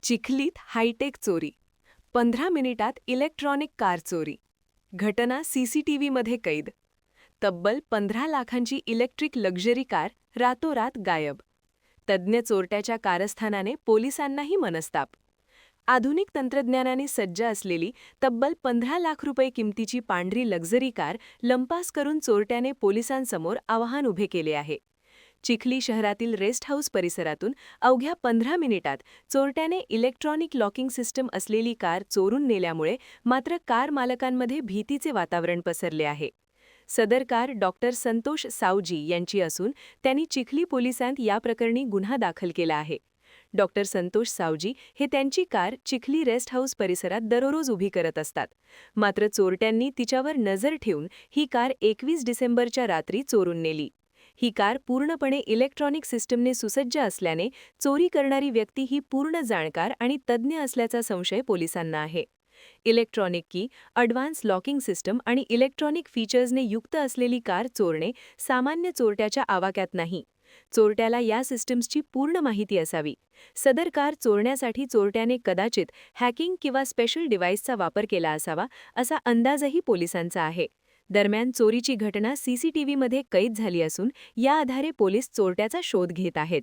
चिखलीत hi tech चोरी 15 मिनिटात electronic car चोरी घटना सीसीटीव्हीमध्ये कैद तब्बल 15 लाखांची इलेक्ट्रिक लक्झरी कार रातोरात गायब तज्ज्ञ चोरट्याच्या कारस्थानाने पोलिसांनाही मनस्ताप आधुनिक तंत्रज्ञानाने सज्ज असलेली तब्बल 15 लाख रुपये किमतीची पांढरी लक्झरी कार लंपास करून चोरट्याने पोलिसांसमोर आव्हान उभे केले आहे चिखली शहरातील रेस्ट हाऊस परिसरातून अवघ्या 15 मिनिटात चोरट्याने इलेक्ट्रॉनिक लॉकिंग सिस्टम असलेली कार चोरून नेल्यामुळे मात्र कार मालकांमध्ये भीतीचे वातावरण पसरले आहे सदर कार डॉक्टर संतोष सावजी यांची असून त्यांनी चिखली पोलिसांत या प्रकरणी गुन्हा दाखल केला आहे डॉक्टर संतोष सावजी हे त्यांची कार चिखली रेस्ट हाऊस परिसरात दररोज उभी करत असतात मात्र चोरट्यांनी तिच्यावर नजर ठेवून ही कार 21 डिसेंबरच्या रात्री चोरून नेली ही कार पूर्णपणे इलेक्ट्रॉनिक सिस्टमने सुसज्ज असल्याने चोरी करणारी व्यक्ती ही पूर्ण जाणकार आणि तज्ज्ञ असल्याचा संशय पोलिसांना आहे इलेक्ट्रॉनिक की अॅडव्हान्स लॉकिंग सिस्टम आणि इलेक्ट्रॉनिक फीचर्सने युक्त असलेली कार चोरणे सामान्य चोरट्याच्या आवाक्यात नाही चोरट्याला या सिस्टम्सची पूर्ण माहिती असावी सदर कार चोरण्यासाठी चोरट्याने कदाचित हॅकिंग किंवा स्पेशल डिव्हाइसचा वापर केला असावा असा अंदाजही पोलिसांचा आहे दरम्यान चोरीची घटना सीसीटीव्हीमध्ये कैद झाली असून या आधारे पोलीस चोरट्याचा शोध घेत आहेत